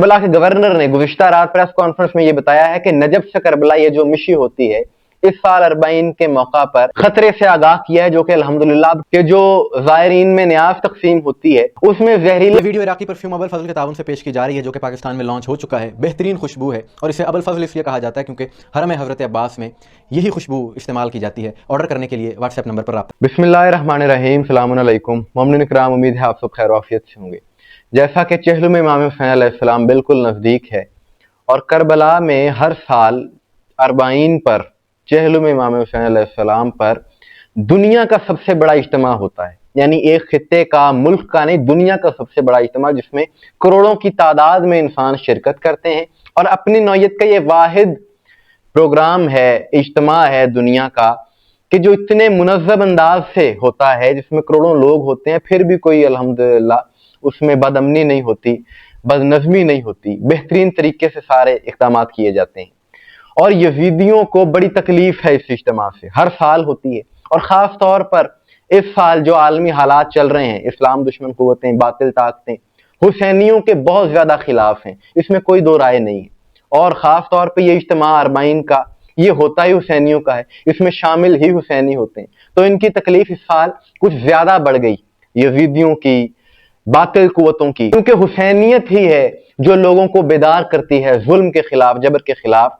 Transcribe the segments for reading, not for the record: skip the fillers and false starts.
Karbala के governor ने गुज़िश्ता रात प्रेस कॉन्फ्रेंस में ये बताया है कि नजफ से करबला ये जो मिशी होती है इस साल अरबाइन के मौका पर खतरे से आगाह किया है, जो कि अल्हम्दुलिल्लाह के जो ज़ायरीन में न्याज तकसीम होती है उसमें जहरीले। वीडियो इराकी परफ्यूम अबुल फजल के ताउन से पेश की जा रही है, जो कि पाकिस्तान में लॉन्च हो चुका है। बेहतरीन खुशबू है और इसे अबुल फजल इसलिए कहा जाता है क्योंकि हरम हज़रत अब्बास में यही खुशबू इस्तेमाल की जाती है। ऑर्डर करने के लिए व्हाट्सएप नंबर पर राब्ता। बिस्मिल्लाहिर्रहमानिर्रहीम, सलामुन अलैकुम मोमिन इकराम, उम्मीद है आप सब खैर आफियत से होंगे। जैसा कि चहलुम इमाम हुसैन अलैहिस्सलाम बिल्कुल नज़दीक है और करबला में हर साल अरबाइन पर चहलुम इमाम हुसैन अलैहिस्सलाम पर दुनिया का सबसे बड़ा इज्तिमा होता है, यानी एक खित्ते का, मुल्क का नहीं, दुनिया का सबसे बड़ा इज्तिमा जिसमें करोड़ों की तादाद में इंसान शिरकत करते हैं और अपनी नौयत का ये वाहिद प्रोग्राम है, इज्तिमा है दुनिया का कि जो इतने मुनज़्ज़म अंदाज से होता है, जिसमें करोड़ों लोग होते हैं, फिर भी कोई अल्हम्दुलिल्लाह उसमें बदअमनी नहीं होती, बदनज़मी नहीं होती, बेहतरीन तरीके से सारे इक़दाम किए जाते हैं। और यजीदियों को बड़ी तकलीफ है इस इज्तिमा से, हर साल होती है और ख़ास तौर पर इस साल जो आलमी हालात चल रहे हैं, इस्लाम दुश्मन क़ुव्वतें, बातिल ताकतें हुसैनियों के बहुत ज़्यादा खिलाफ हैं, इसमें कोई दो राय नहीं है। और ख़ास तौर पर यह इज्तिमा अरबाइन का ये होता ही हुसैनियों का है, इसमें शामिल ही हुसैनी होते हैं, तो इनकी तकलीफ इस साल कुछ ज़्यादा बढ़ गई यजीदियों की, बातिल कुव्वतों की, क्योंकि हुसैनियत ही है जो लोगों को बेदार करती है जुल्म के खिलाफ, जबर के खिलाफ।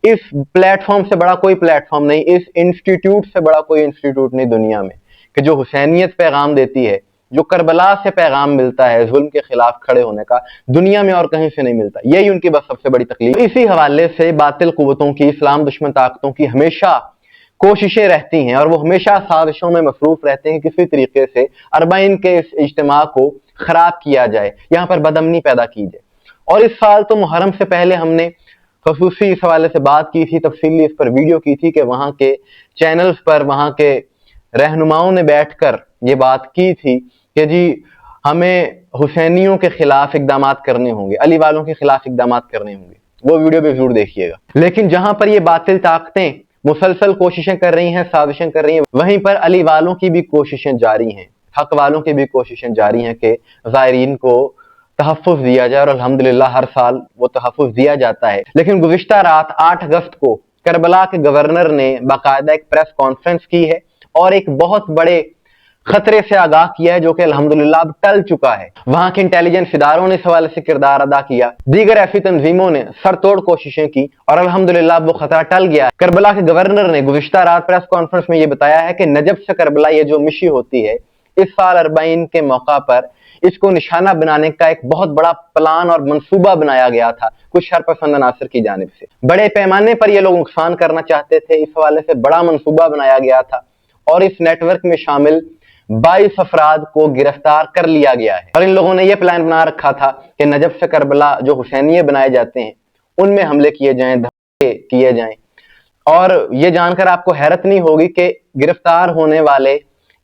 इस प्लेटफॉर्म से बड़ा कोई प्लेटफॉर्म नहीं, इस इंस्टीट्यूट से बड़ा कोई इंस्टीट्यूट नहीं दुनिया में कि जो हुसैनियत पैगाम देती है, जो करबला से पैगाम मिलता है जुल्म के खिलाफ खड़े होने का, दुनिया में और कहीं से नहीं मिलता। यही उनकी बस सबसे बड़ी तकलीफ। इसी हवाले से बातिल कुव्वतों की, इस्लाम दुश्मन ताकतों की हमेशा कोशिशें रहती हैं और वो हमेशा साजिशों में मसरूफ रहते हैं कि किसी तरीके से अरबाइन के इस इज्तिमा को खराब किया जाए, यहाँ पर बदअमनी पैदा की जाए। और इस साल तो मुहर्रम से पहले हमने खसूसी इस हवाले से बात की थी, तफसीली इस पर वीडियो की थी कि वहाँ के चैनल्स पर वहाँ के रहनुमाओं ने बैठकर ये बात की थी कि जी हमें हुसैनियों के खिलाफ इकदाम करने होंगे, अली वालों के खिलाफ इकदाम करने होंगे। वो वीडियो भी जरूर देखिएगा। लेकिन जहां पर ये बातिल ताकतें मुसलसल कोशिशें कर रही हैं, साजिशें कर रही हैं, वहीं पर अली वालों की भी कोशिशें जारी हैं, हक वालों की भी कोशिशें जारी हैं कि ज़ायरीन को तहफ़्फ़ुज़ दिया जाए और अल्हम्दुलिल्लाह हर साल वो तहफ़्फ़ुज़ दिया जाता है। लेकिन गुज़िश्ता रात 8 अगस्त को करबला के गवर्नर ने बाकायदा एक प्रेस कॉन्फ्रेंस की है और एक बहुत बड़े खतरे से आगाह किया है, जो कि अल्हम्दुलिल्लाह अब टल चुका है। वहां के इंटेलिजेंस इदारों ने इस हवाले से किरदार अदा किया, दीगर ऐसी तंजीमों ने सरतोड़ कोशिशें की और अल्हम्दुलिल्लाह वो खतरा टल गया है। करबला के गवर्नर ने गुज़िश्ता रात प्रेस कॉन्फ्रेंस में ये बताया है कि नजफ से करबला ये जो मिशी होती है इस साल अरबाइन के मौका पर इसको निशाना बनाने का एक बहुत बड़ा प्लान और मंसूबा बनाया गया था कुछ शरपसंद अनासर की जानिब से। बड़े पैमाने पर ये लोग नुकसान करना चाहते थे, इस हवाले से बड़ा मंसूबा बनाया गया था और इस नेटवर्क में शामिल 22 अफराद को गिरफ्तार कर लिया गया है। और इन लोगों ने यह प्लान बना रखा था कि नजफ से करबला जो हुसैनिये बनाए जाते हैं उनमें हमले किए जाएं, धमाके किए जाएं। और ये जानकर आपको हैरत नहीं होगी कि गिरफ्तार होने वाले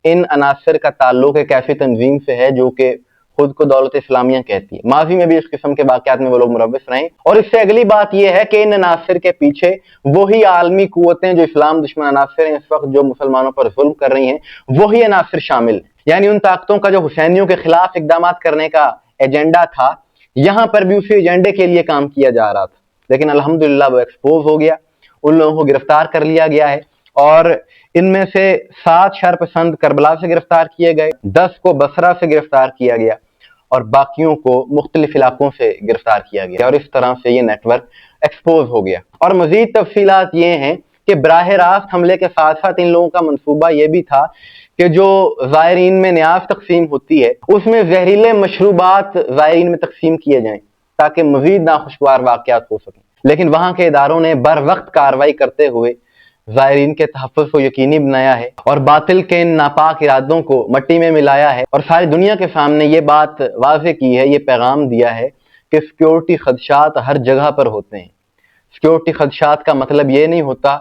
इन अनासर का ताल्लुक एक ऐसी तंजीम से है जो कि खुद को दौलत इस्लामिया कहती है। माजी में भी इस किस्म के वाकयात में वो लोग मुलव्वस रहे। और इससे अगली बात यह है कि इन अनासर के पीछे वही आलमी कुव्वतें जो इस्लाम दुश्मन अनासर हैं, इस वक्त जो मुसलमानों पर जुल्म कर रही हैं, वही अनासर शामिल हैं। यानी उन ताकतों का जो हुसैनियों के खिलाफ इकदाम करने का एजेंडा था, यहां पर भी उसी एजेंडे के लिए काम किया जा रहा था। लेकिन अल्हम्दुलिल्लाह वो एक्सपोज हो गया, उन लोगों को गिरफ्तार कर लिया गया है और इनमें से 7 शरपसंद करबला से गिरफ्तार किए गए, 10 को बसरा से गिरफ्तार किया गया और बाकियों को मुख्तलिफ इलाकों से गिरफ्तार किया गया। और इस तरह से ये नेटवर्क एक्सपोज हो गया। और मजीद तफसीलात ये हैं कि बराह रास्त हमले के साथ साथ इन लोगों का मंसूबा ये भी था कि जो ज़ायरीन में न्याज तकसीम होती है उसमें जहरीले मशरूबात ज़ायरीन में तकसीम किए जाएं ताकि मजीद नाखुशगवार वाकयात हो सकें। लेकिन वहां के इदारों ने बर वक्त कार्रवाई करते हुए ज़ायरीन के तहफ़्फ़ुज़ को यकीनी बनाया है और बातिल के इन नापाक इरादों को मट्टी में मिलाया है और सारी दुनिया के सामने ये बात वाज़ेह की है, ये पैगाम दिया है कि सिक्योरिटी खदशात हर जगह पर होते हैं। सिक्योरिटी खदशात का मतलब ये नहीं होता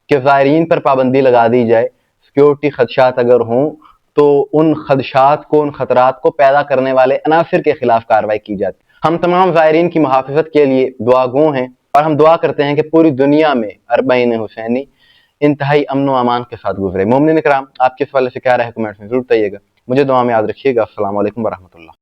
कि ज़ायरीन पर पाबंदी लगा दी जाए। सिक्योरिटी खदशात अगर हों तो उन खदशात को, उन खतरात को पैदा करने वाले अनासर के खिलाफ कार्रवाई की जाती है। हम तमाम ज़ायरीन की मुहाफ़िज़त के लिए दुआगो हैं और हम दुआ करते हैं कि पूरी दुनिया में अरबाइन हुसैनी इंतहाई अमन व अमान के साथ गुजरे। मोमिन इकराम, आपके इस हवाले से क्या राय है कमेंट्स में जरूर बताइएगा। मुझे दुआ में याद रखिएगा। अस्सलाम वालेकुम व रहमतुल्लाह।